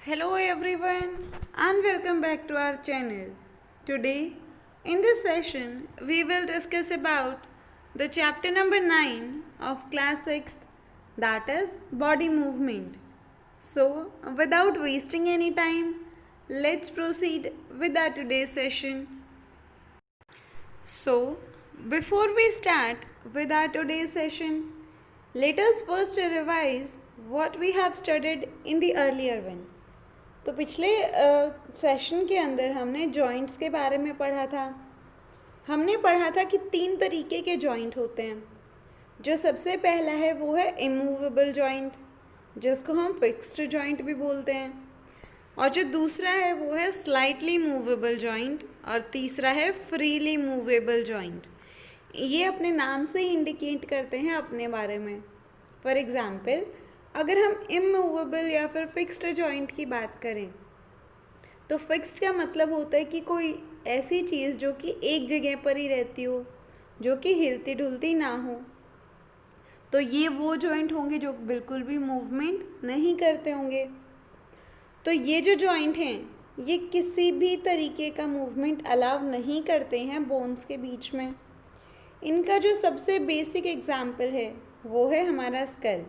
Hello everyone and welcome back to our channel. Today in this session we will discuss about the chapter number 9 of class 6th, that is body movement. So without wasting any time, let's proceed with our today's session. So before we start with our today's session, let us first revise what we have studied in the earlier one. तो पिछले session के अंदर हमने joints के बारे में पढ़ा था। हमने पढ़ा था कि 3 तरीके के जॉइंट होते हैं। जो सबसे पहला है वो है इमूवेबल जॉइंट, जिसको हम फिक्स्ड जॉइंट भी बोलते हैं, और जो दूसरा है वो है स्लाइटली मूवेबल जॉइंट, और तीसरा है फ्रीली मूवेबल जॉइंट। ये अपने नाम से ही इंडिकेट करते हैं अपने बारे में। फॉर एग्ज़ाम्पल, अगर हम इमूवेबल या फिर फिक्स्ड जॉइंट की बात करें तो फिक्स्ड का मतलब होता है कि कोई ऐसी चीज़ जो कि एक जगह पर ही रहती हो, जो कि हिलती डुलती ना हो। तो ये वो जॉइंट होंगे जो बिल्कुल भी मूवमेंट नहीं करते होंगे। तो ये जो जॉइंट हैं ये किसी भी तरीके का मूवमेंट अलाउ नहीं करते हैं बोन्स के बीच में। इनका जो सबसे बेसिक एग्जाम्पल है वो है हमारा स्कल।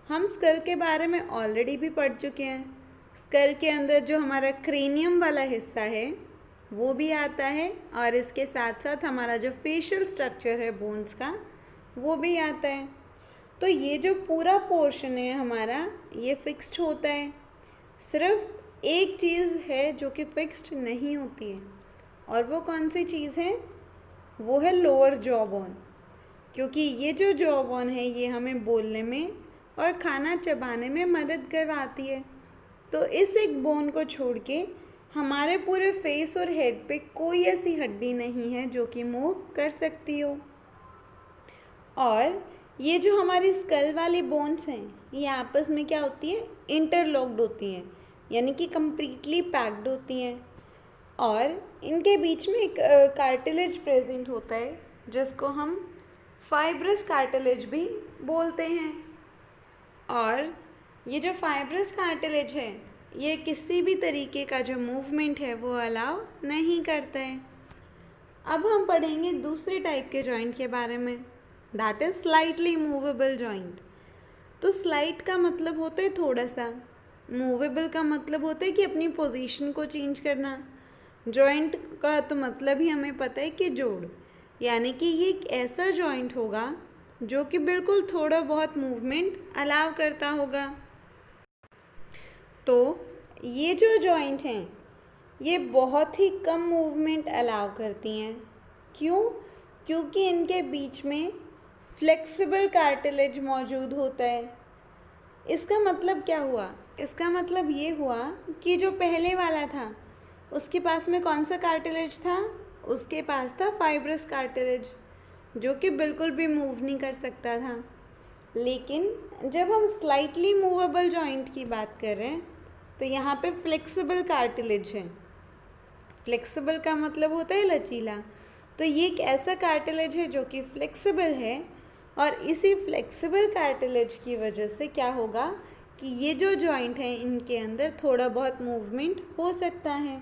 हम स्कल के बारे में ऑलरेडी भी पढ़ चुके हैं। स्कल के अंदर जो हमारा क्रेनियम वाला हिस्सा है वो भी आता है, और इसके साथ साथ हमारा जो फेशियल स्ट्रक्चर है बोन्स का वो भी आता है। तो ये जो पूरा पोर्शन है हमारा ये फिक्स्ड होता है। सिर्फ एक चीज़ है जो कि फिक्स्ड नहीं होती है, और वो कौन सी चीज़ है? वो है लोअर जॉ बोन, क्योंकि ये जो जॉ बोन है ये हमें बोलने में और खाना चबाने में मदद करवाती है। तो इस एक बोन को छोड़ के हमारे पूरे फेस और हेड पे कोई ऐसी हड्डी नहीं है जो कि मूव कर सकती हो। और ये जो हमारी स्कल वाली बोन्स हैं ये आपस में क्या होती हैं? इंटरलॉक्ड होती हैं, यानी कि कंप्लीटली पैक्ड होती हैं। और इनके बीच में एक कार्टिलेज प्रेजेंट होता है जिसको हम फाइब्रस कार्टिलेज भी बोलते हैं। और ये जो फाइब्रस कार्टिलेज है ये किसी भी तरीके का जो मूवमेंट है वो अलाउ नहीं करता है। अब हम पढ़ेंगे दूसरे टाइप के जॉइंट के बारे में, that is slightly movable joint. तो स्लाइट का मतलब होता है थोड़ा सा, मूवेबल का मतलब होता है कि अपनी पोजीशन को चेंज करना। जॉइंट का तो मतलब ही हमें पता है कि जोड़, यानी कि ये एक ऐसा जॉइंट होगा जो कि बिल्कुल थोड़ा बहुत मूवमेंट अलाउ करता होगा। तो ये जो जॉइंट हैं ये बहुत ही कम मूवमेंट अलाउ करती हैं। क्यों? क्योंकि इनके बीच में फ्लेक्सिबल कार्टिलेज मौजूद होता है। इसका मतलब क्या हुआ? इसका मतलब ये हुआ कि जो पहले वाला था उसके पास में कौन सा कार्टिलेज था? उसके पास था फाइब्रस कार्टिलेज, जो कि बिल्कुल भी मूव नहीं कर सकता था। लेकिन जब हम स्लाइटली मूवेबल जॉइंट की बात कर रहे हैं तो यहाँ पे फ्लेक्सिबल कार्टिलेज है। फ्लेक्सिबल का मतलब होता है लचीला। तो ये एक ऐसा कार्टिलेज है जो कि फ्लेक्सिबल है, और इसी फ्लेक्सिबल कार्टिलेज की वजह से क्या होगा कि ये जो जॉइंट हैं इनके अंदर थोड़ा बहुत मूवमेंट हो सकता है।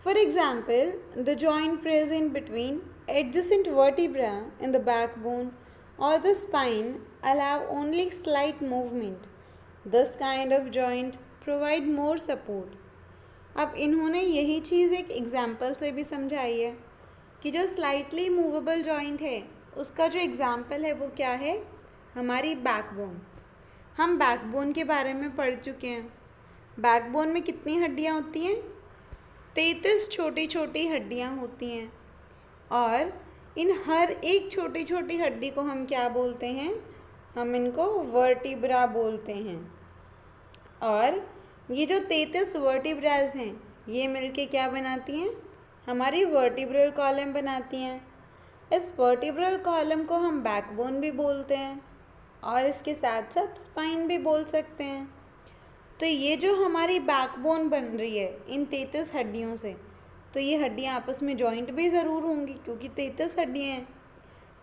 For example, the joint present between adjacent vertebra in the backbone or the spine allow only slight movement. This kind of joint provide more support. अब इन्होंने यही चीज़ एक एग्जाम्पल से भी समझाई है कि जो स्लाइटली मूवेबल जॉइंट है उसका जो एग्जाम्पल है वो क्या है? हमारी बैकबोन। हम बैकबोन के बारे में पढ़ चुके हैं। बैकबोन में कितनी हड्डियाँ होती हैं? 33 छोटी छोटी हड्डियाँ होती हैं, और इन हर एक छोटी छोटी हड्डी को हम क्या बोलते हैं? हम इनको वर्टिब्रा बोलते हैं। और ये जो 33 वर्टिब्राज हैं ये मिलके क्या बनाती हैं? हमारी वर्टिब्रल कॉलम बनाती हैं। इस वर्टिब्रल कॉलम को हम बैकबोन भी बोलते हैं, और इसके साथ साथ स्पाइन भी बोल सकते हैं। तो ये जो हमारी बैकबोन बन रही है इन 33 हड्डियों से, तो ये हड्डियाँ आपस में जॉइंट भी ज़रूर होंगी क्योंकि 33 हड्डियाँ हैं।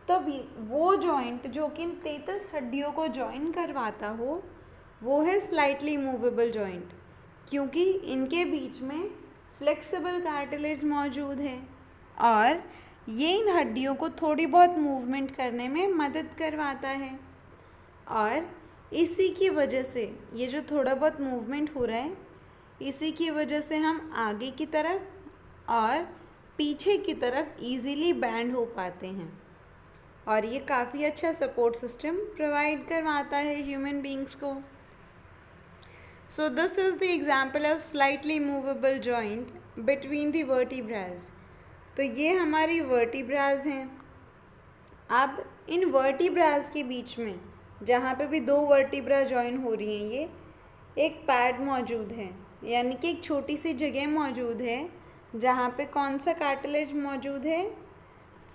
तो अभी वो जॉइंट जो कि इन 33 हड्डियों को जॉइन करवाता हो वो है स्लाइटली मूवेबल जॉइंट। क्योंकि इनके बीच में फ्लेक्सिबल कार्टिलेज मौजूद है और ये इन हड्डियों को थोड़ी बहुत मूवमेंट करने में मदद करवाता है। और इसी की वजह से ये जो थोड़ा बहुत मूवमेंट हो रहा है, इसी की वजह से हम आगे की तरफ और पीछे की तरफ इजीली बैंड हो पाते हैं और ये काफ़ी अच्छा सपोर्ट सिस्टम प्रोवाइड करवाता है ह्यूमन बींग्स को। So this is the example of slightly movable joint between the vertebrae. तो ये हमारी वर्टिब्राज हैं। अब इन वर्टिब्राज के बीच में जहाँ पे भी दो वर्टिब्रा जॉइन हो रही हैं, ये एक पैड मौजूद है, यानी कि एक छोटी सी जगह मौजूद है जहाँ पे कौन सा कार्टिलेज मौजूद है,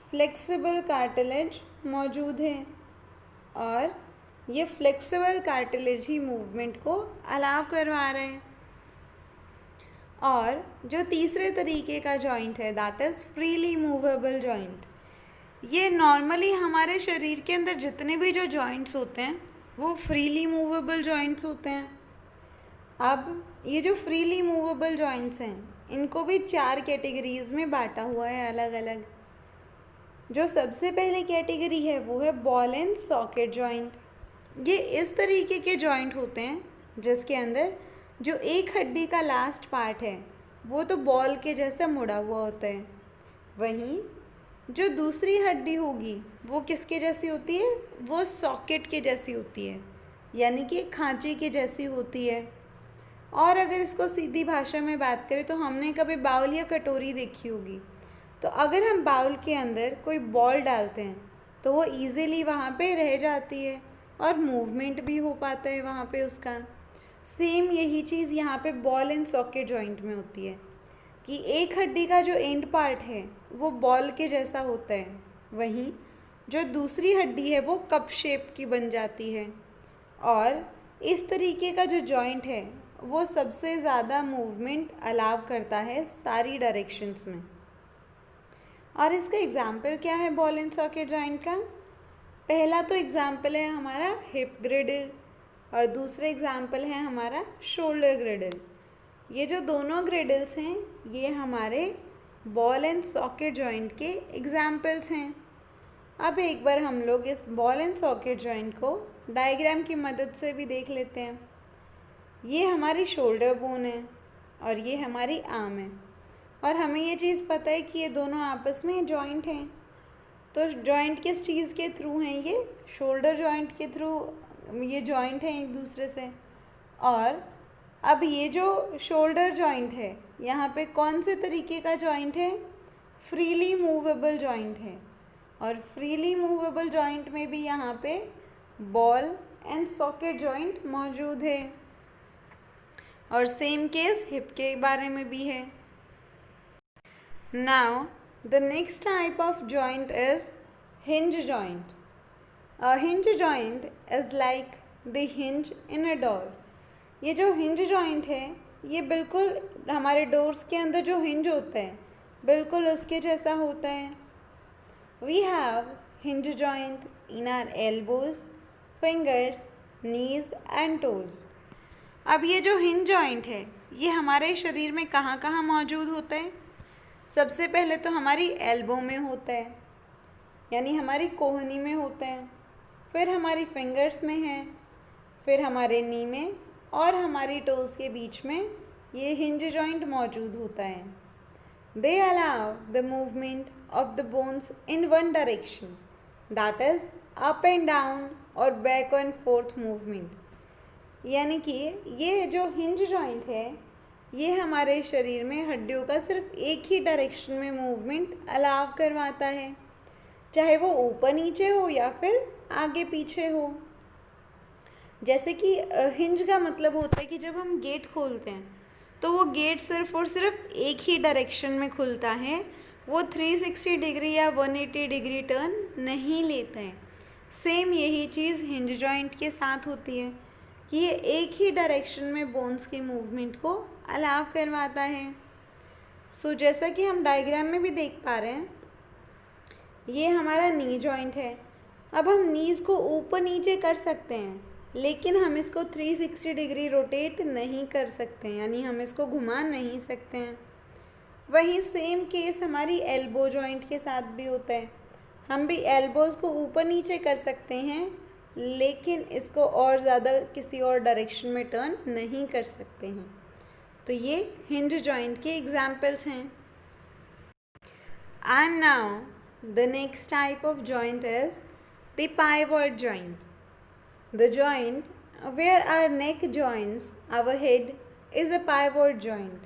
फ्लेक्सिबल कार्टिलेज मौजूद है। और ये फ्लेक्सिबल कार्टिलेज ही मूवमेंट को अलाउ करवा रहे हैं। और जो तीसरे तरीके का जॉइंट है, that is freely movable joint. ये नॉर्मली हमारे शरीर के अंदर जितने भी जो जॉइंट्स होते हैं वो फ्रीली मूवेबल जॉइंट्स होते हैं। अब ये जो फ्रीली मूवेबल जॉइंट्स हैं, इनको भी 4 कैटेगरीज में बांटा हुआ है अलग अलग। जो सबसे पहले कैटेगरी है वो है बॉल एंड सॉकेट जॉइंट। ये इस तरीके के जॉइंट होते हैं जिसके अंदर जो एक हड्डी का लास्ट पार्ट है वो तो बॉल के जैसा मुड़ा हुआ होता है, वहीं जो दूसरी हड्डी होगी वो किसके जैसी होती है, वो सॉकेट के जैसी होती है, यानी कि खांचे के जैसी होती है। और अगर इसको सीधी भाषा में बात करें तो हमने कभी बाउल या कटोरी देखी होगी, तो अगर हम बाउल के अंदर कोई बॉल डालते हैं तो वो इजीली वहाँ पे रह जाती है और मूवमेंट भी हो पाता है वहाँ पे उसका। सेम यही चीज़ यहाँ पे बॉल एंड सॉकेट जॉइंट में होती है कि एक हड्डी का जो एंड पार्ट है वो बॉल के जैसा होता है, वहीं जो दूसरी हड्डी है वो कप शेप की बन जाती है। और इस तरीके का जो जॉइंट है वो सबसे ज़्यादा मूवमेंट अलाउ करता है सारी डायरेक्शंस में। और इसका एग्जाम्पल क्या है बॉल एंड सॉकेट जॉइंट का? पहला तो एग्जाम्पल है हमारा हिप ग्रिडल और दूसरा एग्जाम्पल है हमारा शोल्डर ग्रिडल। ये जो दोनों ग्रिडल्स हैं ये हमारे बॉल एंड सॉकेट जॉइंट के एग्जाम्पल्स हैं। अब एक बार हम लोग इस बॉल एंड सॉकेट जॉइंट को डायग्राम की मदद से भी देख लेते हैं। ये हमारी शोल्डर बोन है और ये हमारी आर्म है और हमें ये चीज़ पता है कि ये दोनों आपस में जॉइंट हैं। तो जॉइंट किस चीज़ के थ्रू हैं? ये शोल्डर जॉइंट के थ्रू ये जॉइंट हैं एक दूसरे से। और अब ये जो शोल्डर जॉइंट है यहाँ पे कौन से तरीके का जॉइंट है? फ्रीली मूवेबल जॉइंट है। और फ्रीली मूवेबल जॉइंट में भी यहाँ पे बॉल एंड सॉकेट जॉइंट मौजूद है। और सेम केस हिप के बारे में भी है। Now the next type of joint is hinge joint. A hinge joint is like the hinge in a door. ये जो hinge joint है ये बिल्कुल हमारे डोर्स के अंदर जो hinge होता है बिल्कुल उसके जैसा होता है। We have hinge joint in our elbows, fingers, knees and toes. अब ये जो hinge joint है ये हमारे शरीर में कहाँ कहाँ मौजूद होता है? सबसे पहले तो हमारी एल्बो में होता है, यानी हमारी कोहनी में होता है, फिर हमारी फिंगर्स में है, फिर हमारे नी में और हमारी टोज़ के बीच में ये हिंज जॉइंट मौजूद होता है। They allow the movement of the bones in one direction, that is up and down और बैक एंड फोर्थ मूवमेंट। यानी कि ये जो हिंज जॉइंट है ये हमारे शरीर में हड्डियों का सिर्फ एक ही डायरेक्शन में मूवमेंट अलाउ करवाता है, चाहे वो ऊपर नीचे हो या फिर आगे पीछे हो। जैसे कि हिंज का मतलब होता है कि जब हम गेट खोलते हैं तो वो गेट सिर्फ और सिर्फ एक ही डायरेक्शन में खुलता है, वो 360 डिग्री या 180 डिग्री टर्न नहीं लेता है। सेम यही चीज़ हिंज जॉइंट के साथ होती है कि ये एक ही डायरेक्शन में बोन्स के मूवमेंट को अलाउ करवाता है। सो जैसा कि हम डायग्राम में भी देख पा रहे हैं, ये हमारा नी जॉइंट है। अब हम नीज़ को ऊपर नीचे कर सकते हैं, लेकिन हम इसको 360 डिग्री रोटेट नहीं कर सकते हैं, यानी हम इसको घुमा नहीं सकते हैं। वहीं सेम केस हमारी एल्बो जॉइंट के साथ भी होता है। हम भी एल्बोज़ को ऊपर नीचे कर सकते हैं, लेकिन इसको और ज़्यादा किसी और डायरेक्शन में टर्न नहीं कर सकते हैं। तो ये हिंज जॉइंट के एग्जाम्पल्स हैं। And now the next type of joint is the pivot joint, the joint where our neck joints our head is a pivot joint,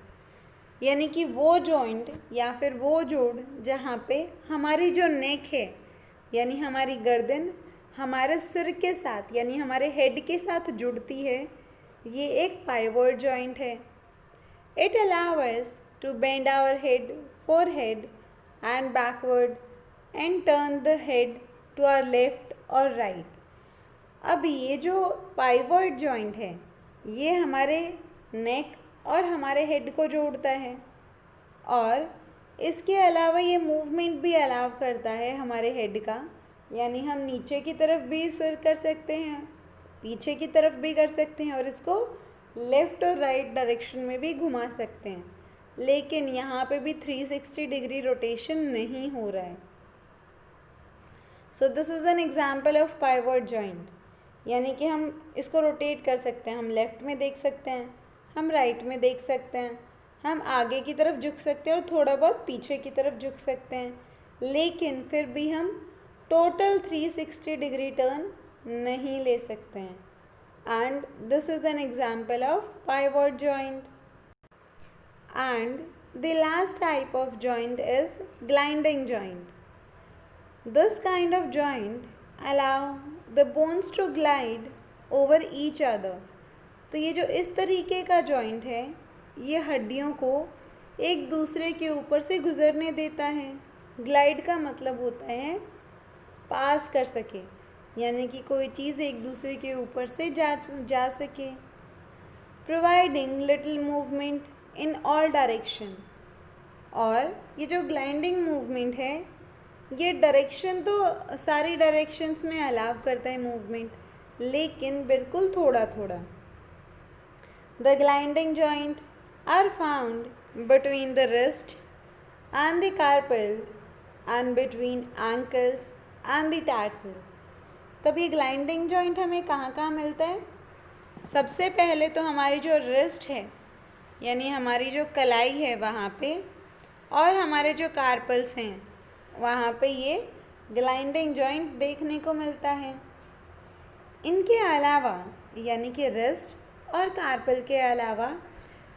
यानी कि वो जॉइंट या फिर वो जोड़ जहाँ पे हमारी जो नेक है, यानी हमारी गर्दन हमारे सिर के साथ यानी हमारे हेड के साथ जुड़ती है, ये एक पाइवॉट जॉइंट है। It allow us to bend our head, forehead and backward and turn the head to our left और right। अब ये जो पाइवॉट जॉइंट है ये हमारे नेक और हमारे हेड को जोड़ता है, और इसके अलावा ये मूवमेंट भी अलाउ करता है हमारे हेड का, यानी हम नीचे की तरफ भी सिर कर सकते हैं, पीछे की तरफ भी कर सकते हैं और इसको लेफ़्ट और राइट डायरेक्शन में भी घुमा सकते हैं। लेकिन यहाँ पे भी 360 डिग्री रोटेशन नहीं हो रहा है। So this is an example of pivot joint, यानी कि हम इसको रोटेट कर सकते हैं। हम लेफ़्ट में देख सकते हैं, हम राइट में देख सकते हैं, हम आगे की तरफ झुक सकते हैं और थोड़ा बहुत पीछे की तरफ झुक सकते हैं, लेकिन फिर भी हम टोटल 360 डिग्री टर्न नहीं ले सकते हैं। And this is an example of pivot joint. And the last type of joint is gliding joint. This kind of joint allow the bones to glide over each other. तो ये जो इस तरीके का joint है ये हड्डियों को एक दूसरे के ऊपर से गुजरने देता है। ग्लाइड का मतलब होता है पास कर सके, यानी कि कोई चीज़ एक दूसरे के ऊपर से जा सके। Providing little movement in all direction. और ये जो ग्लाइडिंग मूवमेंट है ये डायरेक्शन तो सारी डायरेक्शंस में अलाउ करता है मूवमेंट, लेकिन बिल्कुल थोड़ा थोड़ा। The gliding joint are found between the wrist and the carpal and between ankles and the tarsal. तब ये ग्लाइडिंग जॉइंट हमें कहाँ कहाँ मिलता है? सबसे पहले तो हमारी जो रिस्ट है यानी हमारी जो कलाई है वहाँ पे, और हमारे जो कार्पल्स हैं वहाँ पे ये ग्लाइडिंग जॉइंट देखने को मिलता है। इनके अलावा यानी कि रिस्ट और कार्पल के अलावा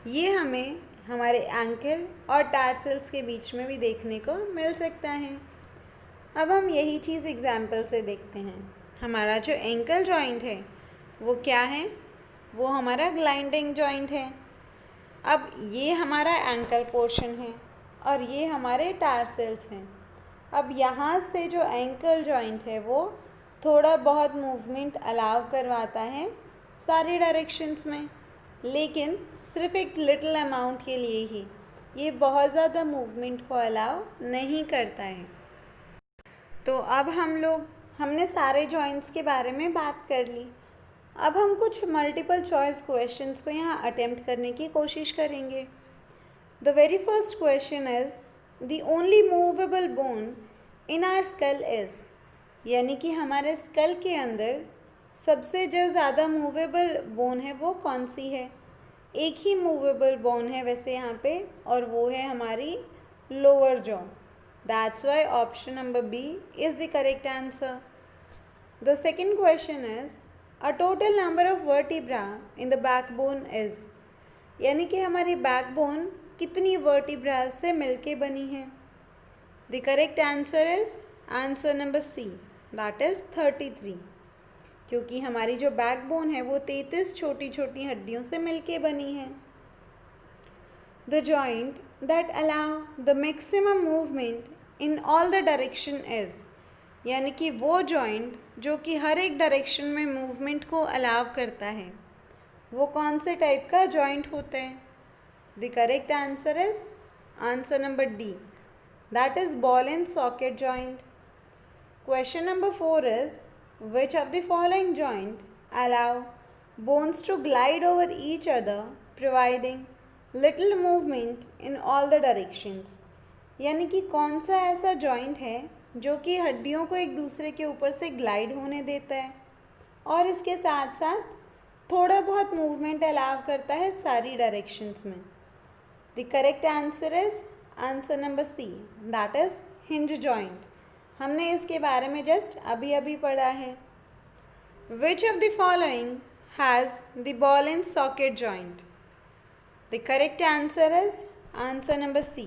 ये हमें हमारे एंकल और टार्सल्स के बीच में भी देखने को मिल सकता है। अब हम यही चीज़ एग्जाम्पल से देखते हैं। हमारा जो एंकल जॉइंट है वो क्या है? वो हमारा ग्लाइडिंग जॉइंट है। अब ये हमारा एंकल पोर्शन है और ये हमारे टार्सल्स हैं। अब यहाँ से जो एंकल जॉइंट है वो थोड़ा बहुत मूवमेंट अलाउ करवाता है सारी डायरेक्शंस में, लेकिन सिर्फ एक लिटिल अमाउंट के लिए ही, ये बहुत ज़्यादा मूवमेंट को अलाउ नहीं करता है। तो अब हमने सारे जॉइंट्स के बारे में बात कर ली। अब हम कुछ मल्टीपल चॉइस क्वेश्चंस को यहाँ अटेम्प्ट करने की कोशिश करेंगे। The very first question is the only movable bone in our skull is, यानी कि हमारे स्कल के अंदर सबसे जो ज़्यादा मूवेबल बोन है वो कौन सी है? एक ही मूवेबल बोन है वैसे यहाँ पे, और वो है हमारी lower jaw. That's why option number B is the correct answer. The second question is a total number of vertebra in the backbone is, यानी कि हमारी बैकबोन कितनी वर्टिब्रा से मिलके बनी है? The correct answer is answer number C, that is 33, क्योंकि हमारी जो बैकबोन है वो 33 छोटी छोटी हड्डियों से मिलके बनी है। The joint that allow the maximum movement in all the direction is, यानी कि वो जॉइंट जो कि हर एक डायरेक्शन में मूवमेंट को अलाउ करता है, वो कौन से टाइप का जॉइंट होता है? The correct answer is answer number D, that is ball and socket joint. Question number 4 is which of the following joint allow bones to glide over each other, providing little movement in all the directions. यानी कि कौन सा ऐसा joint है जो कि हड्डियों को एक दूसरे के ऊपर से ग्लाइड होने देता है और इसके साथ साथ थोड़ा बहुत मूवमेंट अलाउ करता है सारी डायरेक्शंस में. The correct answer is answer number C, that is hinge joint. हमने इसके बारे में जस्ट अभी अभी पढ़ा है. Which of the following has the ball and socket joint? The correct answer is answer number C,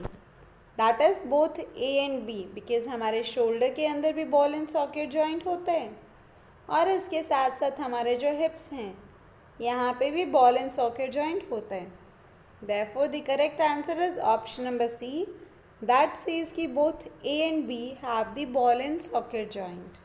that is both A and B, because हमारे shoulder के अंदर भी बॉल एंड सॉकेट जॉइंट होता है और इसके साथ साथ हमारे जो हिप्स हैं यहाँ पे भी बॉल एंड सॉकेट जॉइंट होता है. Therefore, the correct answer is option number C, that says कि both A and B have the ball and socket joint.